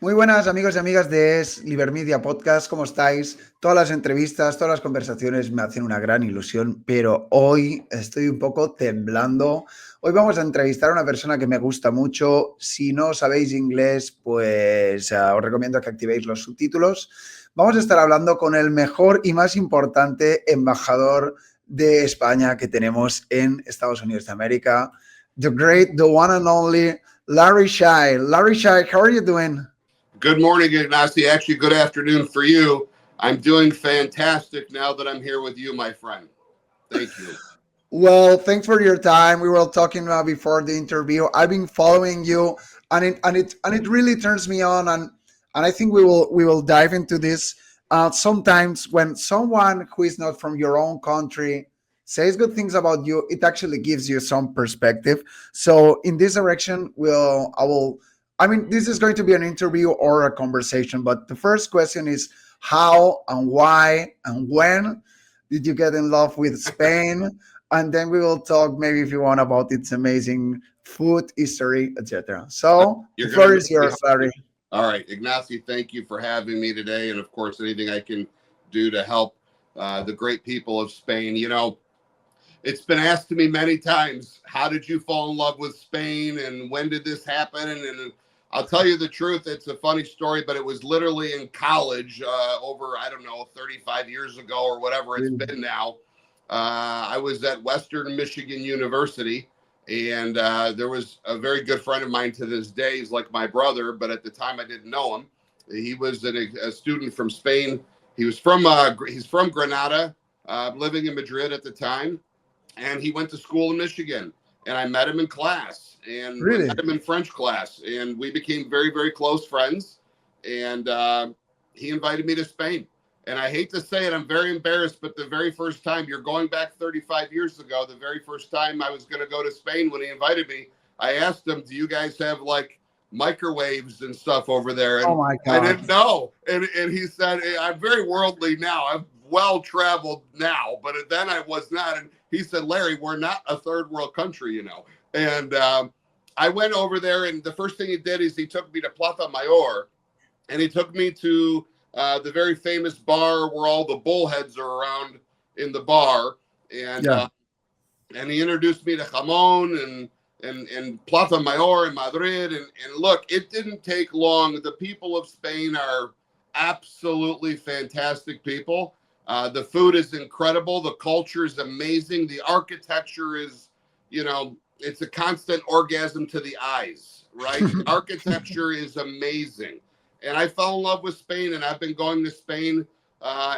Muy buenas amigos y amigas de Libermedia Podcast, ¿cómo estáis? Todas las entrevistas, todas las conversaciones me hacen una gran ilusión, pero hoy estoy un poco temblando. Hoy vamos a entrevistar a una persona que me gusta mucho. Si no sabéis inglés, pues os recomiendo que activéis los subtítulos. Vamos a estar hablando con el mejor y más importante embajador de España que tenemos en Estados Unidos de América, the great, the one and only Larry Shai. Larry Shai, how are you doing? Good morning, Ignacy. Actually, good afternoon for you. I'm doing fantastic now that I'm here with you, my friend. Thank you. Well, thanks for your time. We were talking before the interview. I've been following you, and it really turns me on. And I think we will dive into this. Sometimes when someone who is not from your own country says good things about you, it actually gives you some perspective. So in this direction, I mean, this is going to be an interview or a conversation. But the first question is how and why and when did you get in love with Spain? And then we will talk, maybe if you want, about its amazing food, history, etc. So the You're going floor to is yours, Larry. All right, Ignacy, thank you for having me today. And of course, anything I can do to help the great people of Spain. You know, it's been asked to me many times, how did you fall in love with Spain and when did this happen? And I'll tell you the truth. It's a funny story, but it was literally in college over, I don't know, 35 years ago or whatever it's been now. I was at Western Michigan University, and there was a very good friend of mine to this day. He's like my brother, but at the time I didn't know him. He was a student from Spain. He's from Granada, living in Madrid at the time, and he went to school in Michigan. And I met him in class, and Really? met him in French class, and we became very, very close friends. And he invited me to Spain. And I hate to say it, I'm very embarrassed, but the very first time, you're going back 35 years ago, the very first time I was going to go to Spain when he invited me, I asked him, do you guys have like microwaves and stuff over there? And Oh my God. I didn't know. And he said, hey, I'm very worldly now. I'm well-traveled now, but then I was not. And he said, Larry, we're not a third world country, you know. And I went over there, and the first thing he did is he took me to Plaza Mayor, and he took me to the very famous bar where all the bullheads are around in the bar, and he introduced me to jamon and Plaza Mayor in Madrid, and look, it didn't take long. The people of Spain are absolutely fantastic people. The food is incredible. The culture is amazing. The architecture is, you know, it's a constant orgasm to the eyes, right? The architecture is amazing. And I fell in love with Spain, and I've been going to Spain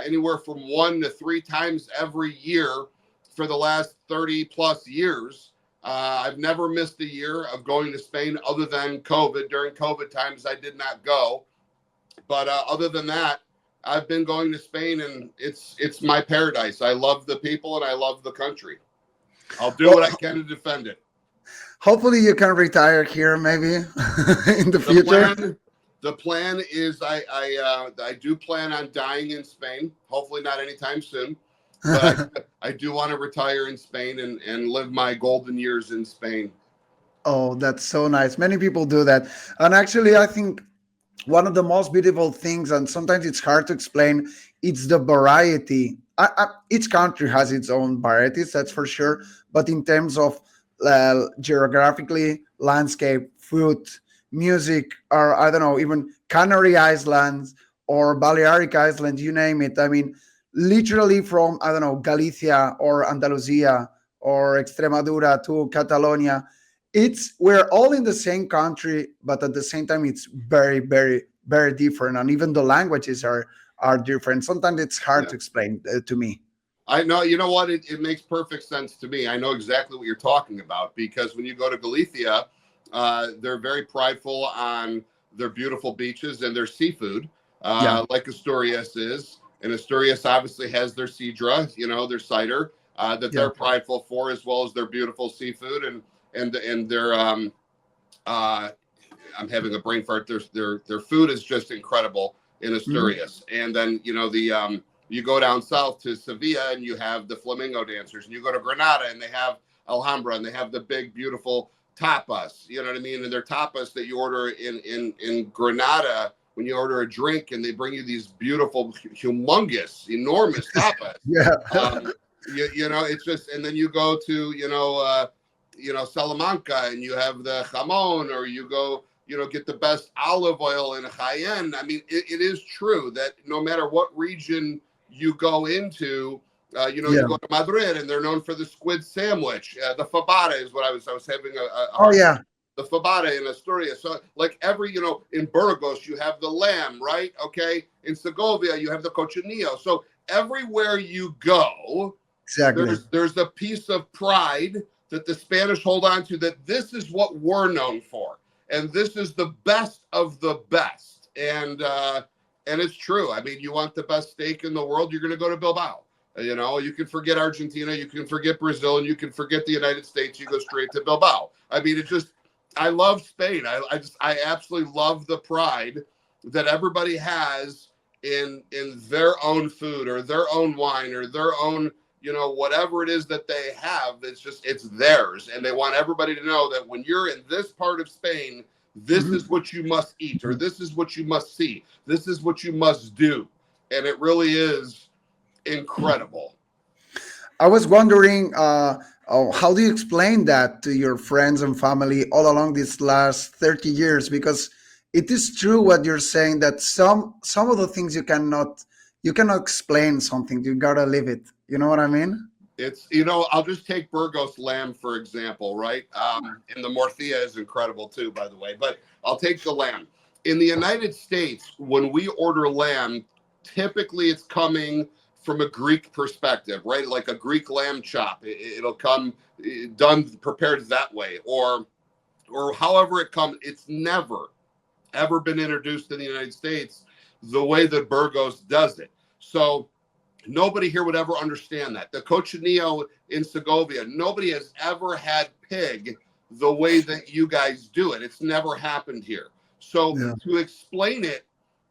anywhere from 1 to 3 times every year for the last 30 plus years. I've never missed a year of going to Spain other than COVID. During COVID times, I did not go. But other than that, I've been going to Spain, and it's my paradise. I love the people, and I love the country. I'll do what I can to defend it. Hopefully you can retire here maybe in the future. The plan is I do plan on dying in Spain. Hopefully not anytime soon. But I do want to retire in Spain and live my golden years in Spain. Oh, that's so nice. Many people do that. And actually, I think one of the most beautiful things, and sometimes it's hard to explain, it's the variety. Each country has its own varieties, that's for sure. But in terms of geographically, landscape, food, music, or I don't know, even Canary Islands or Balearic Islands, you name it. I mean, literally from, I don't know, Galicia or Andalusia or Extremadura to Catalonia, we're all in the same country, but at the same time, it's very, very, very different, and even the languages are different. Sometimes it's hard to explain to me. I know, you know what? It makes perfect sense to me. I know exactly what you're talking about, because when you go to Galicia, they're very prideful on their beautiful beaches and their seafood, like Asturias is. And Asturias obviously has their sidra, you know, their cider that they're prideful for, as well as their beautiful seafood and their I'm having a brain fart. Their food is just incredible in Asturias. And then, you know, you go down south to Sevilla and you have the flamenco dancers, and you go to Granada and they have Alhambra and they have the big, beautiful tapas, you know what I mean? And they're tapas that you order in Granada when you order a drink, and they bring you these beautiful, humongous, enormous tapas. Yeah. You know, it's just, and then you go to, Salamanca, and you have the jamon, or you go, get the best olive oil in Jaén. I mean, it is true that no matter what region you go into, you go to Madrid, and they're known for the squid sandwich. The fabada is what I was having the fabada in Asturias. So like in Burgos, you have the lamb, right? Okay. In Segovia, you have the cochinillo. So everywhere you go, Exactly. there's a piece of pride that the Spanish hold on to, that this is what we're known for. And this is the best of the best. And it's true. I mean, you want the best steak in the world, you're going to go to Bilbao. You can forget Argentina, you can forget Brazil, and you can forget the United States. You go straight to Bilbao. I mean, I love Spain. I absolutely love the pride that everybody has in their own food, or their own wine, or their own, whatever it is that they have. It's theirs. And they want everybody to know that when you're in this part of Spain, this is what you must eat, or this is what you must see. This is what you must do. And it really is incredible. I was wondering, how do you explain that to your friends and family all along these last 30 years? Because it is true what you're saying, that some of the things you cannot explain something. You gotta live it. You know what I mean? It's, I'll just take Burgos lamb, for example, right? And the morcilla is incredible too, by the way. But I'll take the lamb. In the United States, when we order lamb, typically it's coming from a Greek perspective, right? Like a Greek lamb chop. It'll come prepared that way, or however it comes. It's never, ever been introduced in the United States the way that Burgos does it. So nobody here would ever understand that. The cochinillo in Segovia, nobody has ever had pig the way that you guys do it. It's never happened here. So to explain it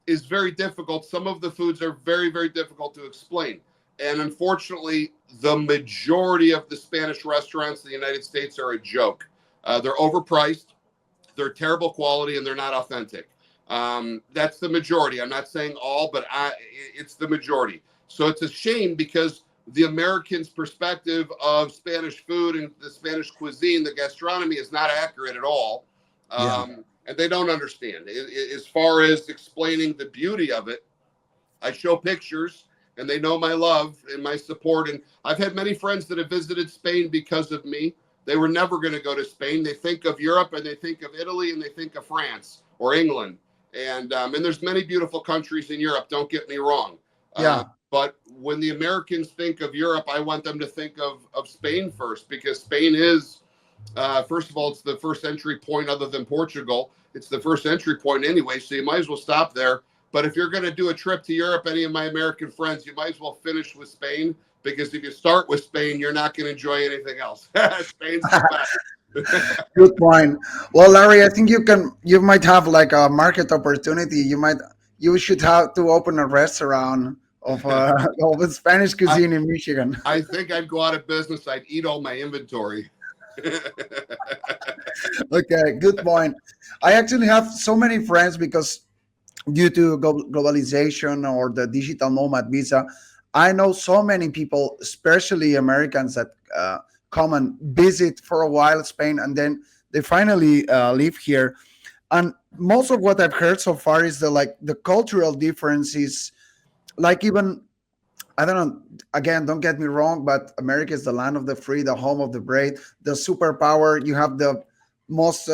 is very difficult. Some of the foods are very, very difficult to explain. And unfortunately, the majority of the Spanish restaurants in the United States are a joke. They're overpriced, they're terrible quality, and they're not authentic. That's the majority. I'm not saying all, but it's the majority. So it's a shame, because the Americans' perspective of Spanish food and the Spanish cuisine, the gastronomy, is not accurate at all. And they don't understand. As far as explaining the beauty of it, I show pictures, and they know my love and my support. And I've had many friends that have visited Spain because of me. They were never going to go to Spain. They think of Europe, and they think of Italy, and they think of France or England. And there's many beautiful countries in Europe, don't get me wrong. But when the Americans think of Europe, I want them to think of Spain first, because Spain is, first of all, it's the first entry point other than Portugal. It's the first entry point anyway, so you might as well stop there. But if you're going to do a trip to Europe, any of my American friends, you might as well finish with Spain, because if you start with Spain, you're not going to enjoy anything else. Spain's the best. Good point. Well, Larry, I think you might have like a market opportunity. You should have to open a restaurant of Spanish cuisine in Michigan. I think I'd go out of business. I'd eat all my inventory. Okay, good point. I actually have so many friends, because due to globalization or the digital nomad visa, I know so many people, especially Americans, that come and visit for a while Spain, and then they finally live here. And most of what I've heard so far is the cultural differences. Like, even, I don't know, again, don't get me wrong, but America is the land of the free, the home of the brave, the superpower. You have the most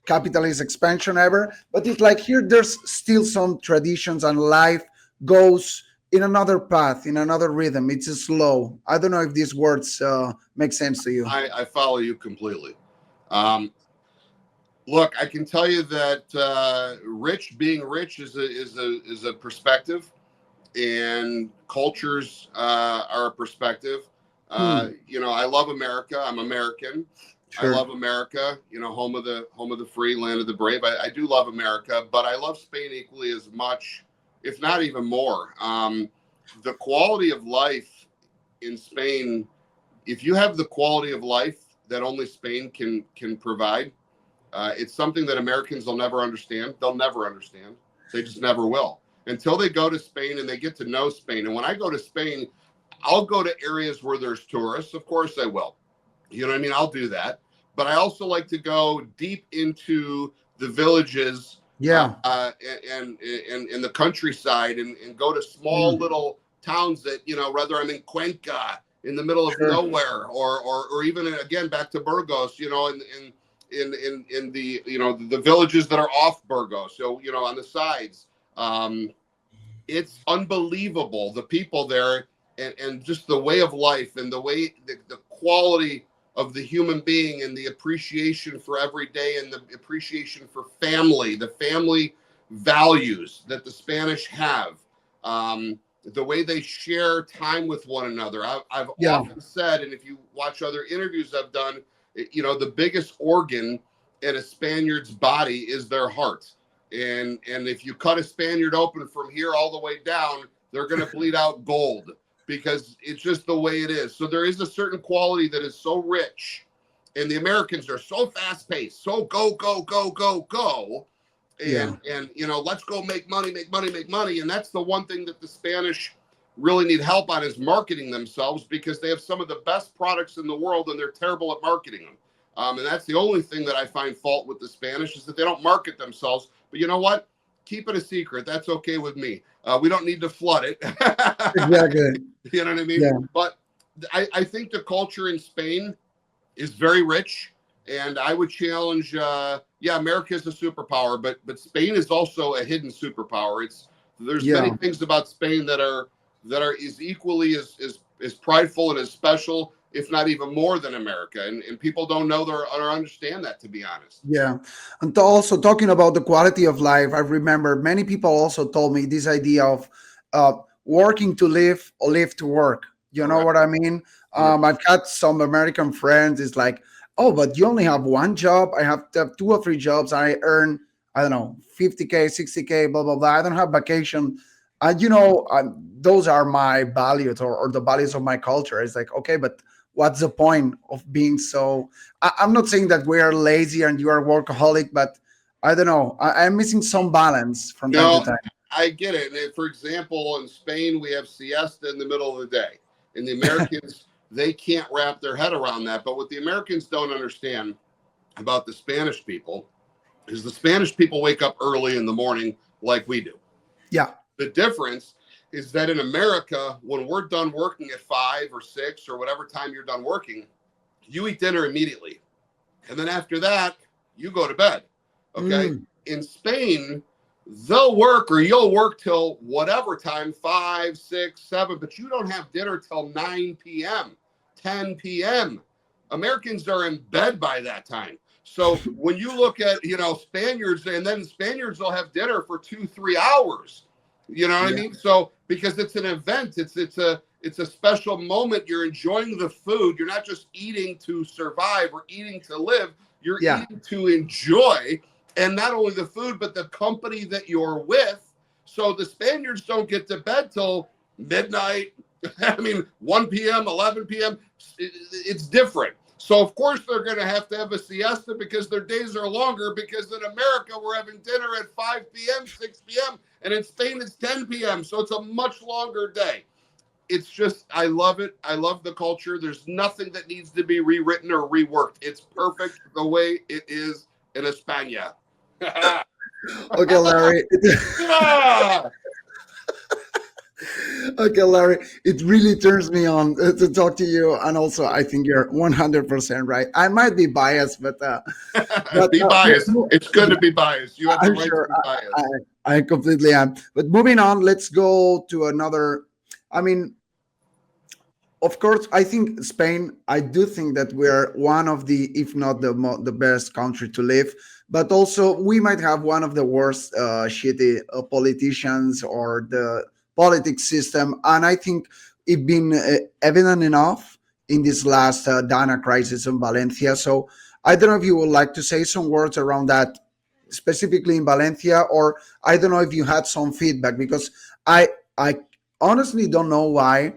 capitalist expansion ever. But it's like here, there's still some traditions, and life goes in another path, in another rhythm. It's slow. I don't know if these words make sense to you. I follow you completely. Look, I can tell you that being rich is a perspective, and cultures are a perspective. I love America. I'm American. Sure. I love America. Home of the free, land of the brave. I do love America, but I love Spain equally as much, if not even more. The quality of life in Spain, if you have the quality of life that only Spain can provide. It's something that Americans will never understand. They'll never understand. They just never will until they go to Spain and they get to know Spain. And when I go to Spain, I'll go to areas where there's tourists. Of course I will. You know what I mean? I'll do that. But I also like to go deep into the villages and in the countryside and go to small little towns that, you know, whether I'm in Cuenca in the middle of nowhere or even again back to Burgos, you know, in the, you know, the villages that are off Burgos, so, you know, on the sides. It's unbelievable, the people there and just the way of life and the way the quality of the human being and the appreciation for every day and the appreciation for family, the family values that the Spanish have, the way they share time with one another. I've often said, and if you watch other interviews I've done, you know, the biggest organ in a Spaniard's body is their heart. And if you cut a Spaniard open from here all the way down, they're going to bleed out gold, because it's just the way it is. So there is a certain quality that is so rich, and the Americans are so fast paced, so go. And you know, let's go make money. And that's the one thing that the Spanish really need help on, is marketing themselves, because they have some of the best products in the world and they're terrible at marketing them. And that's the only thing that I find fault with the Spanish, is that they don't market themselves. But you know what? Keep it a secret. That's okay with me. We don't need to flood it. Exactly. You know what I mean? Yeah. But I think the culture in Spain is very rich, and I would challenge. America is a superpower, but Spain is also a hidden superpower. There's many things about Spain that are as equally as prideful and as special, if not even more, than America, and people don't know or understand that, to be honest. Yeah. And also talking about the quality of life, I remember many people also told me this idea of working to live or live to work. You know what I mean? I've got some American friends. It's like, oh, but you only have one job. I have to have 2 or 3 jobs. I earn, I don't know, 50K, 60K, blah, blah, blah. I don't have vacation. You know, those are my values or the values of my culture. It's like, okay, but what's the point of being so? I'm not saying that we are lazy and you are workaholic, but I don't know. I'm missing some balance from time to time. I get it. And for example, in Spain, we have siesta in the middle of the day. And the Americans, they can't wrap their head around that. But what the Americans don't understand about the Spanish people is the Spanish people wake up early in the morning like we do. Yeah. The difference is that in America, when we're done working at 5 or 6 or whatever time you're done working, you eat dinner immediately. And then after that, you go to bed. Okay. In Spain, they'll work, or you'll work till whatever time, 5, 6, 7, but you don't have dinner till 9 p.m., 10 p.m. Americans are in bed by that time. So when you look at, you know, Spaniards, and then Spaniards will have dinner for 2-3 hours. You know what I mean? So because it's an event, it's a special moment. You're enjoying the food. You're not just eating to survive or eating to live. You're eating to enjoy, and not only the food, but the company that you're with. So the Spaniards don't get to bed till midnight. I mean, 1 p.m., 11 p.m. It's different. So, of course, they're going to have a siesta because their days are longer, because in America, we're having dinner at 5 p.m., 6 p.m., and in Spain, it's 10 p.m., so it's a much longer day. It's just, I love it. I love the culture. There's nothing that needs to be rewritten or reworked. It's perfect the way it is in España. Okay, Larry. Okay, Larry, it really turns me on to talk to you. And also, I think you're 100% right. I might be biased, but be biased. It's good to be biased. You have the right to be biased. I completely am. But moving on, let's go to another. I mean, of course, I think Spain, I do think that we're one of the, if not the best country to live, but also we might have one of the worst shitty politicians or the politics system. And I think it's been evident enough in this last Dana crisis in Valencia. So I don't know if you would like to say some words around that, specifically in Valencia, or I don't know if you had some feedback, because I honestly don't know why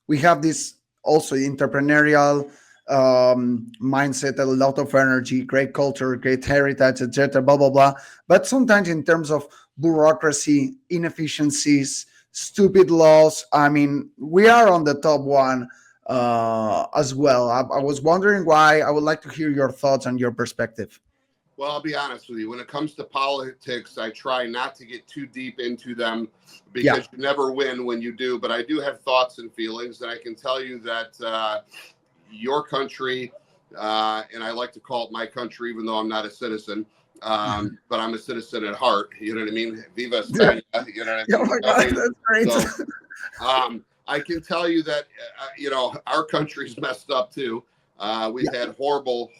we have this also entrepreneurial mindset, a lot of energy, great culture, great heritage, etc. Blah blah blah. But sometimes, in terms of bureaucracy, inefficiencies, stupid laws, I mean, we are on the top one as well. I was wondering why. I would like to hear your thoughts and your perspective. Well, I'll be honest with you. When it comes to politics, I try not to get too deep into them Yeah, because you never win when you do. But I do have thoughts and feelings, and I can tell you that your country, and I like to call it my country, even though I'm not a citizen, but I'm a citizen at heart. You know what I mean? Viva yeah. España. You know what Oh my God, I mean? that's great. So I can tell you that our country's messed up too. We've had horrible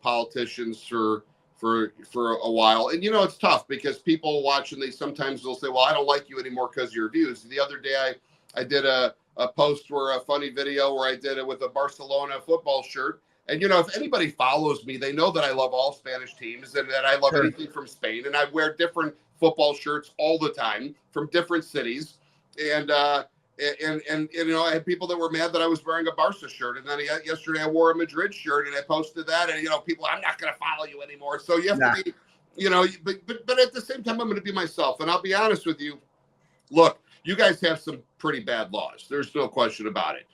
politicians for a while. And it's tough because people watching these sometimes they'll say, well, I don't like you anymore because of your views. The other day I did a post where a funny video where I did it with a Barcelona football shirt. And if anybody follows me, they know that I love all Spanish teams and that I love Sure. anything from Spain. And I wear different football shirts all the time from different cities. And I had people that were mad that I was wearing a Barca shirt, and then yesterday I wore a Madrid shirt, and I posted that, and people, I'm not going to follow you anymore. So you have to be, but at the same time, I'm going to be myself, and I'll be honest with you. Look, you guys have some pretty bad laws. There's no question about it.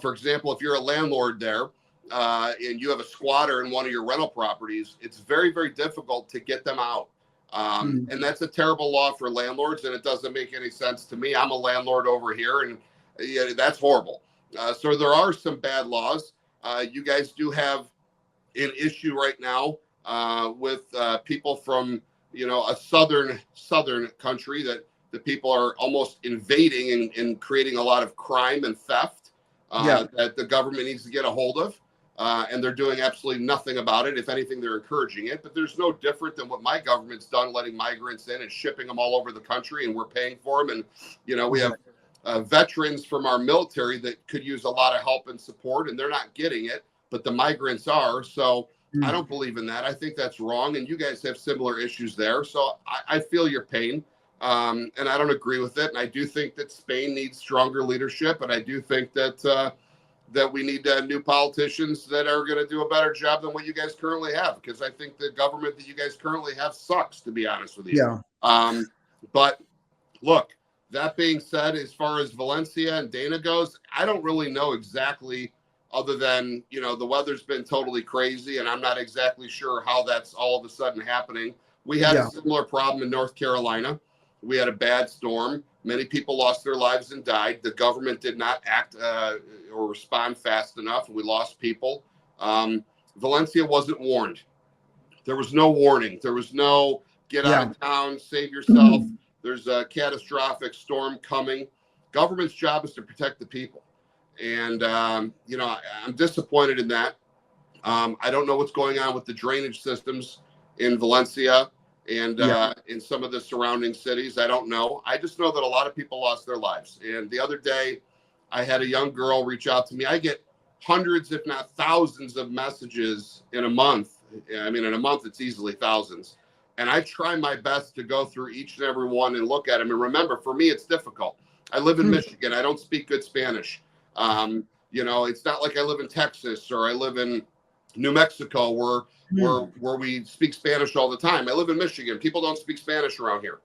For example, if you're a landlord there, and you have a squatter in one of your rental properties, it's very, very difficult to get them out. And that's a terrible law for landlords, and it doesn't make any sense to me. I'm a landlord over here, and that's horrible. So there are some bad laws. You guys do have an issue right now with people from a southern country that the people are almost invading and creating a lot of crime and theft that the government needs to get a hold of. And they're doing absolutely nothing about it. If anything, they're encouraging it. But there's no different than what my government's done, letting migrants in and shipping them all over the country, and we're paying for them. And, we have veterans from our military that could use a lot of help and support, and they're not getting it, but the migrants are. So I don't believe in that. I think that's wrong. And you guys have similar issues there. So I feel your pain, and I don't agree with it. And I do think that Spain needs stronger leadership. And I do think that we need new politicians that are going to do a better job than what you guys currently have. Because I think the government that you guys currently have sucks, to be honest with you. But look, that being said, as far as Valencia and Dana goes, I don't really know exactly, other than, the weather's been totally crazy, and I'm not exactly sure how that's all of a sudden happening. We had a similar problem in North Carolina. We had a bad storm. Many people lost their lives and died. The government did not act or respond fast enough. We lost people. Valencia wasn't warned. There was no warning. There was no get out of town, save yourself. There's a catastrophic storm coming. Government's job is to protect the people. And, I'm disappointed in that. I don't know what's going on with the drainage systems in Valencia and in some of the surrounding cities. I don't know. I just know that a lot of people lost their lives. And the other day, I had a young girl reach out to me. I get hundreds, if not thousands, of messages in a month. I mean, in a month, it's easily thousands. And I try my best to go through each and every one and look at them. And remember, for me, it's difficult. I live in Michigan. I don't speak good Spanish. It's not like I live in Texas or I live in New Mexico where we speak Spanish all the time. I live in Michigan. People don't speak Spanish around here.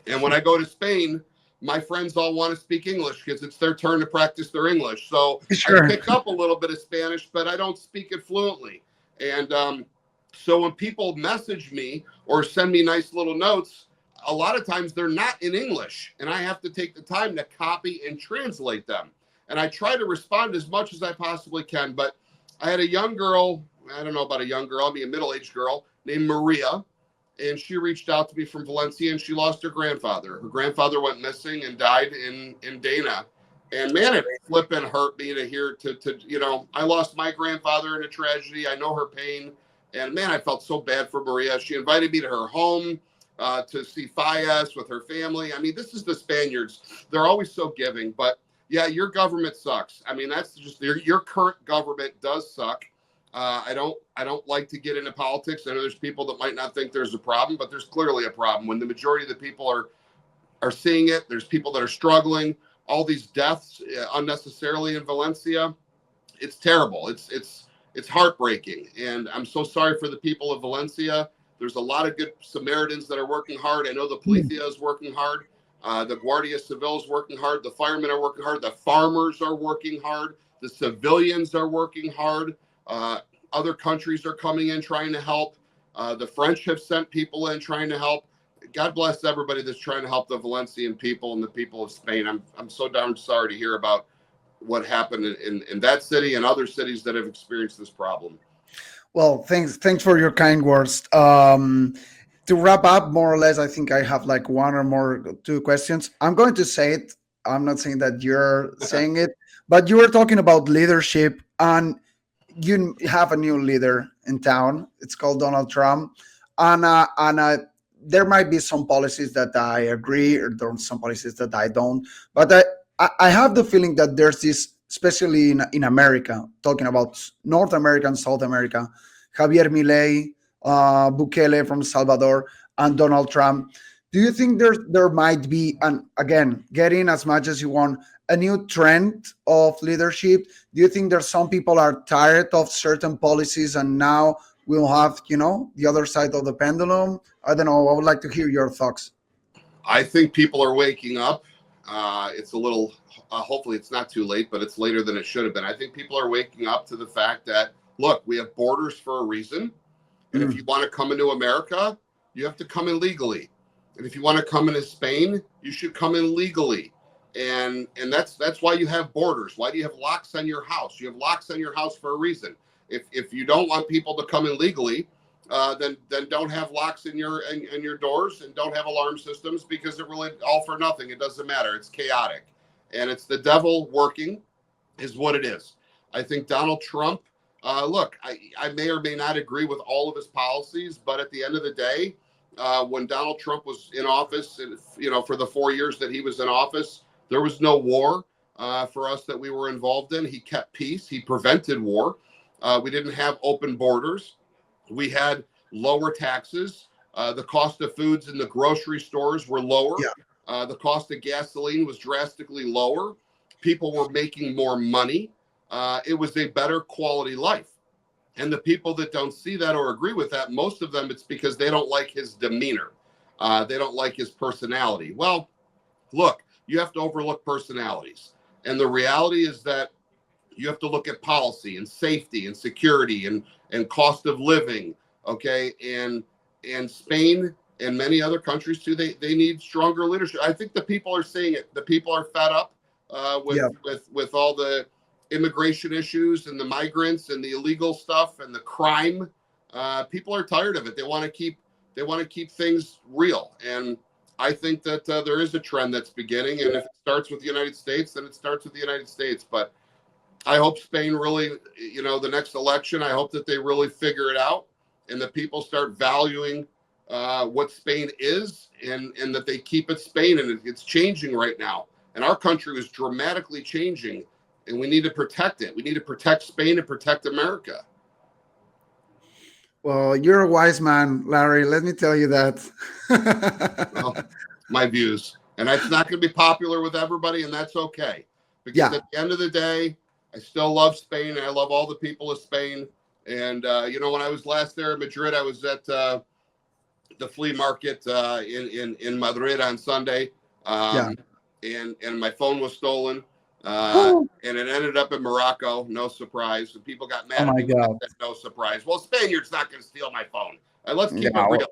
And when I go to Spain, my friends all want to speak English because it's their turn to practice their English. So I pick up a little bit of Spanish, but I don't speak it fluently. And so when people message me or send me nice little notes, a lot of times they're not in English, and I have to take the time to copy and translate them. And I try to respond as much as I possibly can. But I had a young girl, I don't know about a young girl, I mean a middle-aged girl named Maria, and she reached out to me from Valencia, and she lost her grandfather. Her grandfather went missing and died in Dana. And man, it flipping hurt me to hear I lost my grandfather in a tragedy. I know her pain. And man, I felt so bad for Maria. She invited me to her home to see Fias with her family. I mean, this is the Spaniards. They're always so giving. But yeah, your government sucks. I mean, that's just your current government does suck. I don't like to get into politics. I know there's people that might not think there's a problem, but there's clearly a problem when the majority of the people are seeing it. There's people that are struggling. All these deaths unnecessarily in Valencia. it's terrible. It's heartbreaking, and I'm so sorry for the people of Valencia. There's a lot of good Samaritans that are working hard. I know the Policia is working hard. The Guardia Civil is working hard. The firemen are working hard. The farmers are working hard. The civilians are working hard. Other countries are coming in trying to help. The French have sent people in trying to help. God bless everybody that's trying to help the Valencian people and the people of Spain. I'm so darn sorry to hear about what happened in that city and other cities that have experienced this problem. Well, thanks for your kind words. To wrap up, more or less, I think I have like one or more two questions. I'm going to say it. I'm not saying that you're saying it, but you were talking about leadership, and you have a new leader in town. It's called Donald Trump, and there might be some policies that I agree, or there are some policies that I don't. But I have the feeling that there's this, especially in America, talking about North America and South America, Javier Milei, Bukele from Salvador, and Donald Trump. Do you think there might be, and again, get in as much as you want, a new trend of leadership? Do you think there's some people are tired of certain policies and now we'll have, the other side of the pendulum? I don't know. I would like to hear your thoughts. I think people are waking up. It's a little, hopefully it's not too late, but it's later than it should have been. I think people are waking up to the fact that, look, we have borders for a reason. And if you want to come into America, you have to come in legally. And if you want to come into Spain, you should come in legally. And that's why you have borders. Why do you have locks on your house? You have locks on your house for a reason. If you don't want people to come in legally, then don't have locks in your doors and don't have alarm systems, because it really all for nothing. It doesn't matter. It's chaotic, and it's the devil working, is what it is. I think Donald Trump. Look, I may or may not agree with all of his policies, but at the end of the day, when Donald Trump was in office, and for the 4 years that he was in office, there was no war for us that we were involved in. He kept peace. He prevented war. We didn't have open borders. We had lower taxes. The cost of foods in the grocery stores were lower. Yeah. The cost of gasoline was drastically lower. People were making more money. It was a better quality life. And the people that don't see that or agree with that, most of them, it's because they don't like his demeanor. They don't like his personality. Well, look, you have to overlook personalities. And the reality is that you have to look at policy and safety and security and cost of living. Okay. And Spain and many other countries too, they need stronger leadership. I think the people are seeing it. The people are fed up with all the immigration issues and the migrants and the illegal stuff and the crime. People are tired of it. They want to keep things real. And I think that there is a trend that's beginning. And if it starts with the United States, then it starts with the United States. But I hope Spain really, the next election, I hope that they really figure it out and that people start valuing what Spain is and that they keep it Spain. And it's changing right now. And our country is dramatically changing, and we need to protect it. We need to protect Spain and protect America. Well, you're a wise man, Larry. Let me tell you that. Well, my views. And it's not going to be popular with everybody, and that's okay. Because at the end of the day, I still love Spain, and I love all the people of Spain. And, when I was last there in Madrid, I was at the flea market in Madrid on Sunday. And my phone was stolen. And it ended up in Morocco. No surprise. And people got mad at me. God. Said, no surprise. Well, Spaniard's not going to steal my phone. Let's keep it real.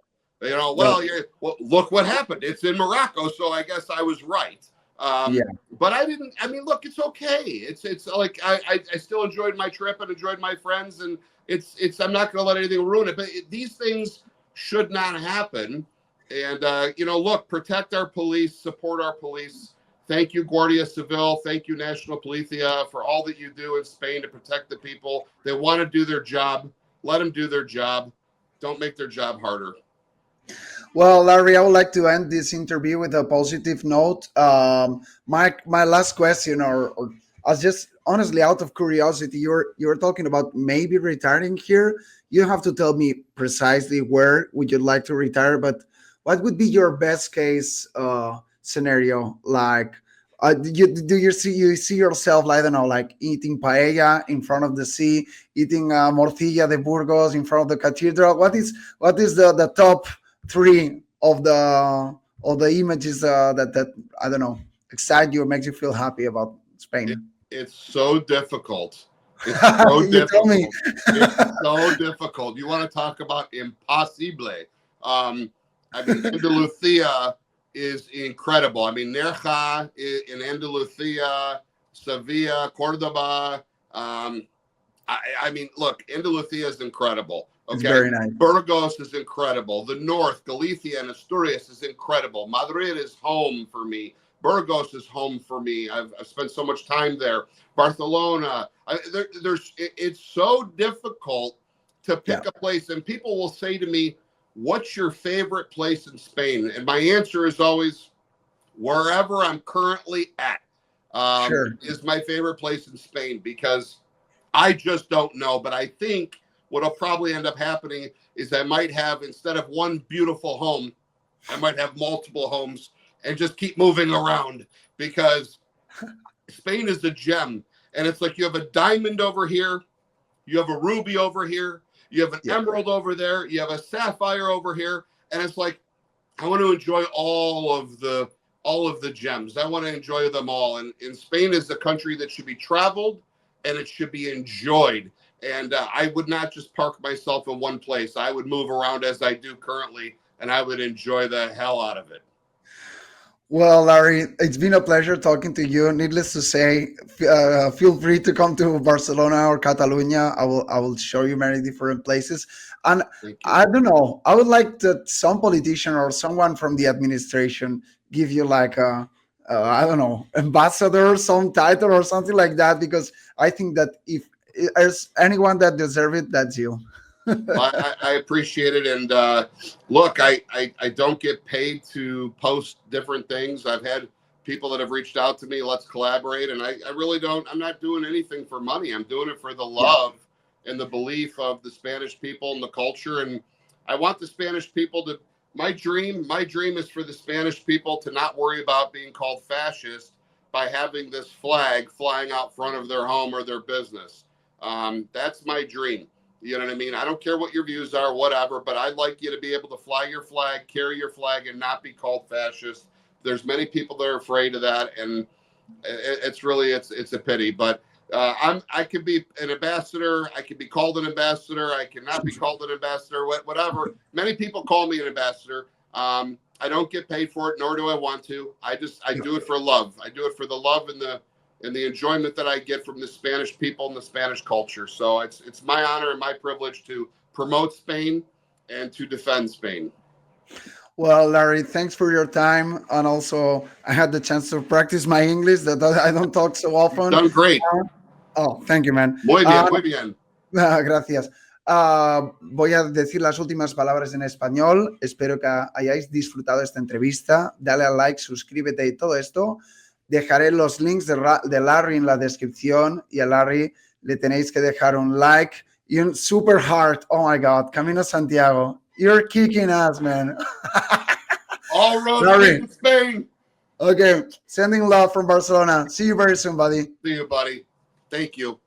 Look what happened. It's in Morocco, so I guess I was right. But I didn't. I mean, look, it's okay. It's like I still enjoyed my trip and enjoyed my friends, and it's. I'm not going to let anything ruin it. But these things should not happen. And look, protect our police, support our police. Thank you, Guardia Civil. Thank you, National Policia, for all that you do in Spain to protect the people. They want to do their job. Let them do their job. Don't make their job harder. Well, Larry, I would like to end this interview with a positive note. My last question, or as just honestly out of curiosity, you're talking about maybe retiring here. You have to tell me precisely where would you like to retire, but what would be your best case scenario? Like, Do you see yourself, I don't know, like eating paella in front of the sea, eating morcilla de Burgos in front of the cathedral? What is the top three of the images that I don't know, excite you or makes you feel happy about It, Spain? it's so difficult. It's so You tell me. difficult. It's so difficult. You want to talk about impossible. Um, I mean, Andalusia is incredible. I mean, Nerja in Andalusia, Sevilla, Cordoba. I mean, look, Andalusia is incredible. It's Okay. very nice. Burgos is incredible. The north, Galicia and Asturias is incredible. Madrid is home for me. Burgos is home for me. I've spent so much time there. Barcelona. It's so difficult to pick Yeah, a place. And people will say to me, what's your favorite place in Spain? And my answer is always, wherever I'm currently at sure. is my favorite place in Spain, because I just don't know. But I think what'll probably end up happening is I might have, instead of one beautiful home, I might have multiple homes and just keep moving around, because Spain is a gem. And it's like you have a diamond over here, you have a ruby over here, you have an Yeah. emerald over there, you have a sapphire over here. And it's like, I want to enjoy all of the gems. I want to enjoy them all. And Spain is a country that should be traveled and it should be enjoyed. And I would not just park myself in one place. I would move around as I do currently, and I would enjoy the hell out of it. Well, Larry, it's been a pleasure talking to you. Needless to say, feel free to come to Barcelona or Catalonia. I will show you many different places. And Thank you. I don't know, I would like that some politician or someone from the administration give you like I don't know, ambassador, some title or something like that, because I think that if there's anyone that deserves it, that's you. I appreciate it. And look, I don't get paid to post different things. I've had people that have reached out to me, let's collaborate. And I really don't, I'm not doing anything for money. I'm doing it for the Yeah. love and the belief of the Spanish people and the culture. And I want the Spanish people to, my dream is for the Spanish people to not worry about being called fascist by having this flag flying out front of their home or their business. That's my dream. You know what I mean? I don't care what your views are, whatever, but I'd like you to be able to fly your flag, carry your flag, and not be called fascist. There's many people that are afraid of that, and it's really it's a pity. But I could be an ambassador. I could be called an ambassador. I cannot be called an ambassador. Whatever. Many people call me an ambassador. I don't get paid for it, nor do I want to. I do it for love. I do it for the love and the enjoyment that I get from the Spanish people and the Spanish culture. So it's my honor and my privilege to promote Spain and to defend Spain. Well, Larry, thanks for your time. And also, I had the chance to practice my English that I don't talk so You've often. done great. Oh, thank you, man. Muy bien, muy bien. Gracias. Voy a decir las últimas palabras en español. Espero que hayáis disfrutado esta entrevista. Dale al like, suscríbete y todo esto. Dejaré los links de Larry en la descripción, y a Larry le tenéis que dejar un like y un super heart. Oh my God, Camino Santiago. You're kicking ass, man. All roads Larry. lead to Spain. Okay, sending love from Barcelona. See you very soon, buddy. See you, buddy. Thank you.